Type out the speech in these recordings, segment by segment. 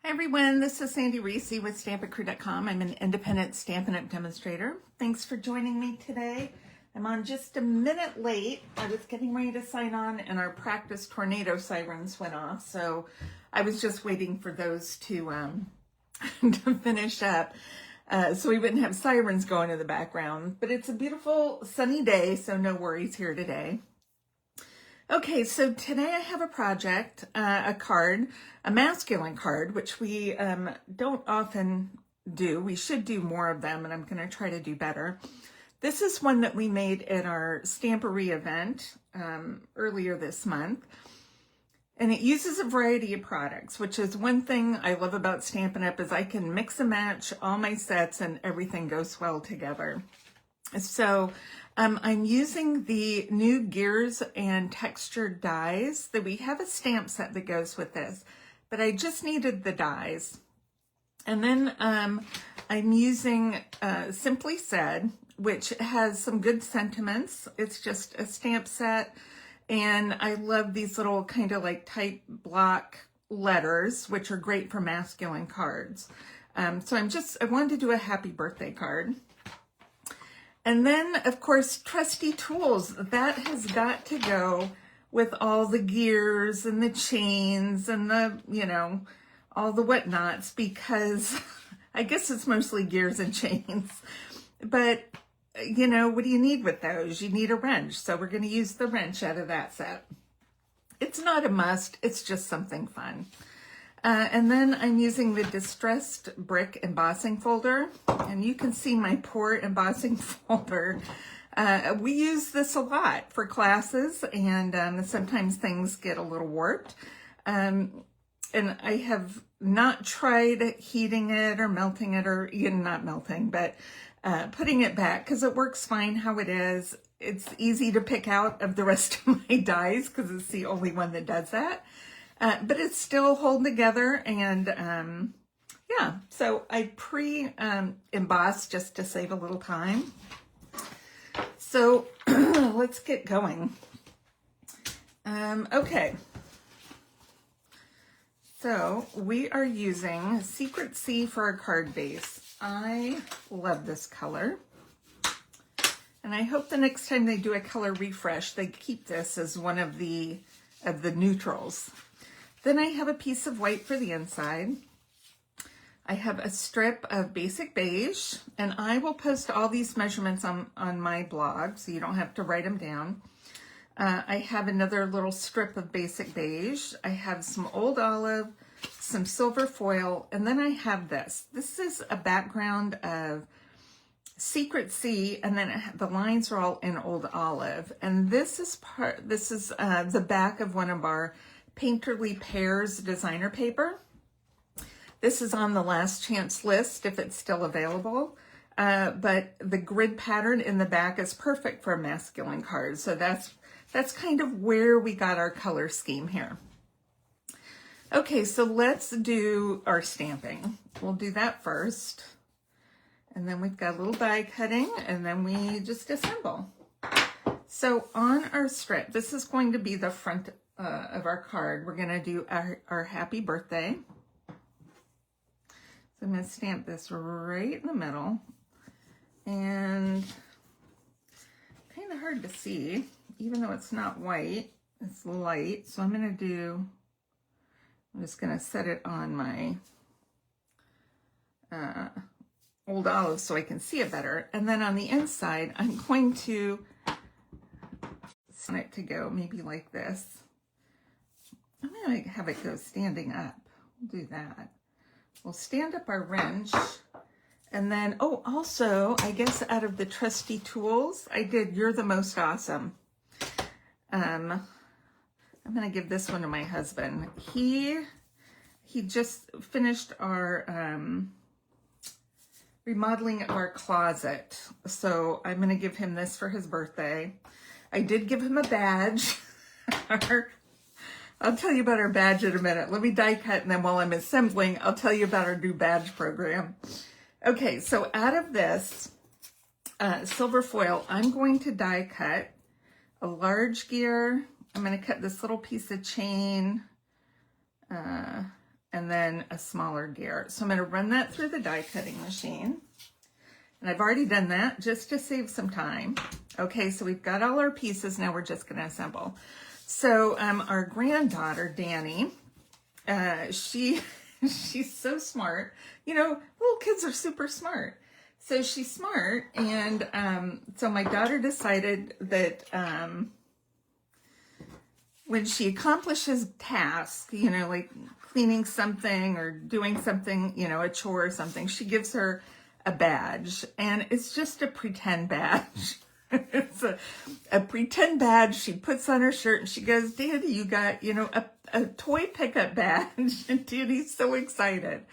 Hi everyone, this is Sandy Reese with Stampin' Crew.com. I'm an independent Stampin' Up! Demonstrator. Thanks for joining me today. I'm on just a minute late. I was getting ready to sign on and our practice tornado sirens went off, so I was just waiting for those to to finish up so we wouldn't have sirens going in the background. But it's a beautiful sunny day, so no worries here today. Okay, so today I have a project, a card, a masculine card, which we don't often do. We should do more of them, and I'm going to try to do better. This is one that we made at our Stampery event earlier this month, and it uses a variety of products, which is one thing I love about Stampin' Up! Is I can mix and match all my sets and everything goes well together. So I'm using the new gears and textured dies. That we have a stamp set that goes with this, but I just needed the dies. And then I'm using Simply Said, which has some good sentiments. It's just a stamp set, and I love these little kind of like type block letters, which are great for masculine cards. So I wanted to do a happy birthday card. And then, of course, trusty tools. That has got to go with all the gears and the chains and the, all the whatnots, because I guess it's mostly gears and chains. But, what do you need with those? You need a wrench. So we're going to use the wrench out of that set. It's not a must. It's just something fun. And then I'm using the Distressed Brick embossing folder, and you can see my poor embossing folder. We use this a lot for classes, and sometimes things get a little warped. And I have not tried heating it or melting it, or not melting, but putting it back, because it works fine how it is. It's easy to pick out of the rest of my dies because it's the only one that does that. But it's still holding together, and yeah, so I emboss just to save a little time. So let's get going. Okay, so we are using Secret C for our card base. I love this color, and I hope the next time they do a color refresh, they keep this as one of the neutrals. Then I have a piece of white for the inside. I have a strip of basic beige, and I will post all these measurements on my blog, so you don't have to write them down. I have another little strip of basic beige. I have some old olive, some silver foil, and then I have this. This is a background of Secret C, and then the lines are all in old olive. And this is the back of one of our Painterly Pears designer paper. This is on the last chance list if it's still available, but the grid pattern in the back is perfect for a masculine card. So that's kind of where we got our color scheme here. Okay, so let's do our stamping. We'll do that first, and then we've got a little die cutting, and then we just assemble. So on our strip, this is going to be the front of our card. We're going to do our happy birthday. So I'm going to stamp this right in the middle, and kind of hard to see, even though it's not white, it's light. So I'm just going to set it on my old olive so I can see it better. And then on the inside, I'm going to want it to go maybe like this. I'm going to have it go standing up. We'll do that. We'll stand up our wrench, and then, oh, also, I guess out of the trusty tools, I did You're the Most Awesome. I'm going to give this one to my husband. He just finished our remodeling of our closet, so I'm going to give him this for his birthday. I did give him a badge. I'll tell you about our badge in a minute. Let me die cut, and then while I'm assembling, I'll tell you about our new badge program. Okay, so out of this silver foil, I'm going to die cut a large gear. I'm going to cut this little piece of chain, and then a smaller gear. So I'm going to run that through the die cutting machine. And I've already done that just to save some time. Okay, so we've got all our pieces. Now we're just going to assemble. So our granddaughter, Danny, she's so smart. You know, little kids are super smart. So she's smart. And so my daughter decided that when she accomplishes tasks, you know, like cleaning something or doing something, you know, a chore or something, she gives her a badge, and it's just a pretend badge. It's a pretend badge she puts on her shirt, and she goes, Daddy, you got, you know, a toy pickup badge. And Danny's so excited.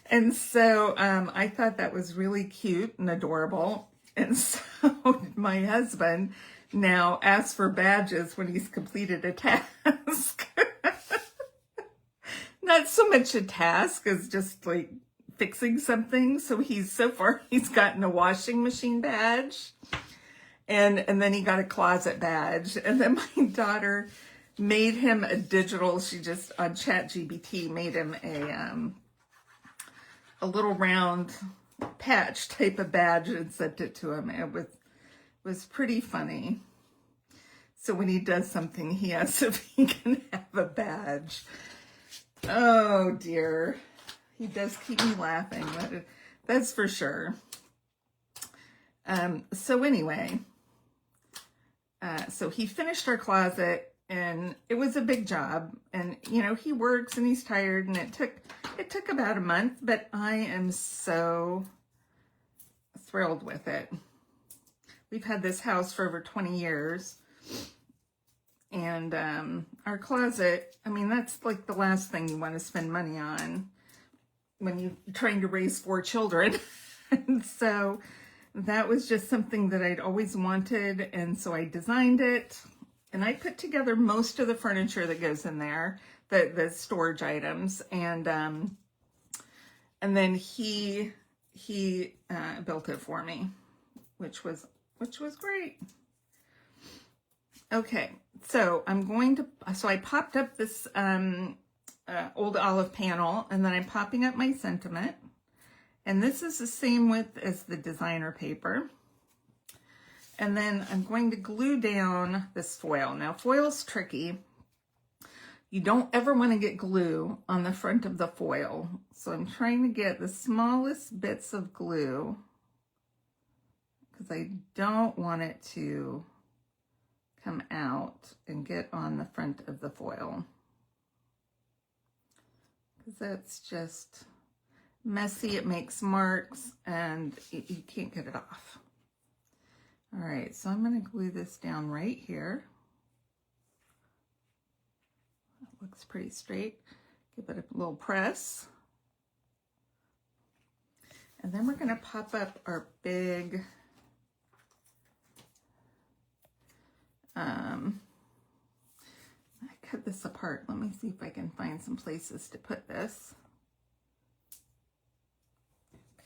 And so I thought that was really cute and adorable. And so my husband now asks for badges when he's completed a task. Not so much a task as just like fixing something. So far he's gotten a washing machine badge, and then he got a closet badge. And then my daughter made him a digital, she just on ChatGPT made him a little round patch type of badge and sent it to him. It was pretty funny. So when he does something, he asks if he can have a badge. Oh dear. He does keep me laughing, that's for sure. So anyway, so he finished our closet, and it was a big job. And you know, he works and he's tired, and it took about a month, but I am so thrilled with it. We've had this house for over 20 years. And our closet, I mean, that's like the last thing you want to spend money on when you're trying to raise 4 children. And so that was just something that I'd always wanted. And so I designed it, and I put together most of the furniture that goes in there, the storage items. And then he built it for me, which was great. Okay, so I popped up this old olive panel, and then I'm popping up my sentiment. And this is the same width as the designer paper. And then I'm going to glue down this foil. Now, foil's tricky. You don't ever want to get glue on the front of the foil. So I'm trying to get the smallest bits of glue because I don't want it to come out and get on the front of the foil, because that's just messy. It makes marks, and you can't get it off. All right, so I'm going to glue this down right here. That looks pretty straight. Give it a little press. And then we're going to pop up our big I cut this apart. Let me see if I can find some places to put this.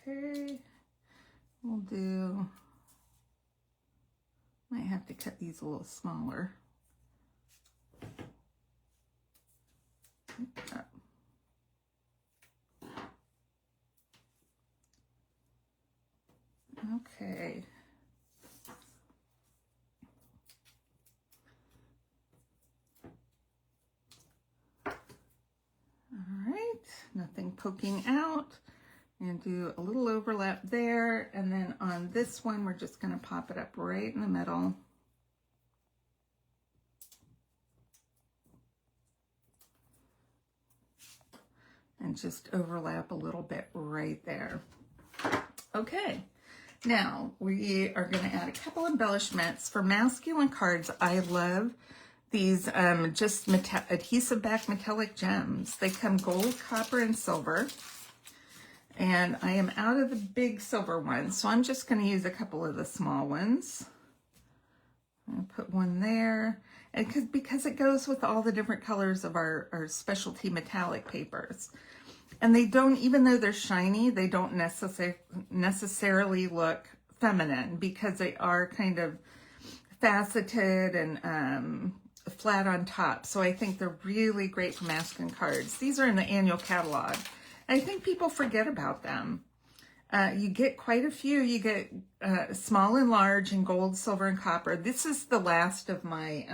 Okay, might have to cut these a little smaller. Okay. Nothing poking out, and do a little overlap there. And then on this one, we're just going to pop it up right in the middle. And just overlap a little bit right there. Okay, now we are going to add a couple embellishments. For masculine cards, I love these just adhesive back metallic gems. They come gold, copper, and silver. And I am out of the big silver ones, so I'm just going to use a couple of the small ones. I'll put one there. And because it goes with all the different colors of our specialty metallic papers. And they don't, even though they're shiny, they don't necessarily look feminine, because they are kind of faceted and flat on top. So I think they're really great for masking cards. These are in the annual catalog. I think people forget about them. You get quite a few. You get small and large in gold, silver, and copper. This is the last of my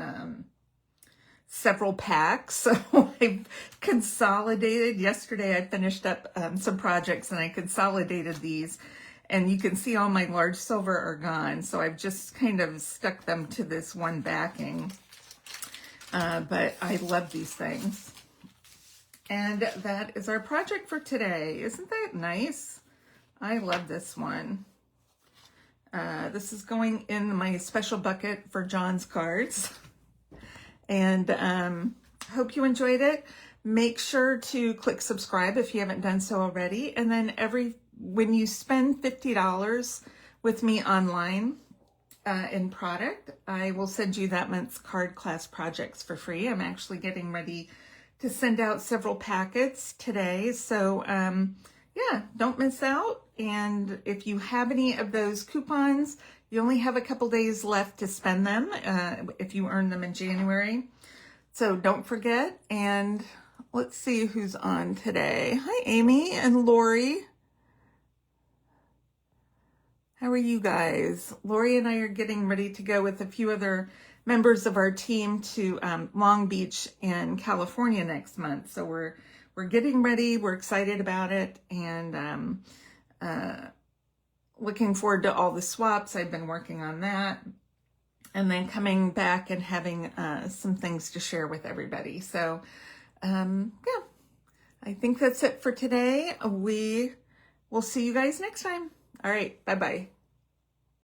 several packs. So I've consolidated. Yesterday I finished up some projects and I consolidated these. And you can see all my large silver are gone. So I've just kind of stuck them to this one backing. But I love these things. And that is our project for today. Isn't that nice? I love this one. This is going in my special bucket for John's cards. And hope you enjoyed it. Make sure to click subscribe if you haven't done so already. And then when you spend $50 with me online in product, I will send you that month's card class projects for free. I'm actually getting ready to send out several packets today. So yeah, don't miss out. And if you have any of those coupons, you only have a couple days left to spend them if you earn them in January. So don't forget. And let's see who's on today. Hi, Amy and Lori. How are you guys? Lori and I are getting ready to go with a few other members of our team to Long Beach in California next month. So we're getting ready. We're excited about it, and looking forward to all the swaps. I've been working on that, and then coming back and having some things to share with everybody. So yeah, I think that's it for today. We will see you guys next time. All right, bye-bye.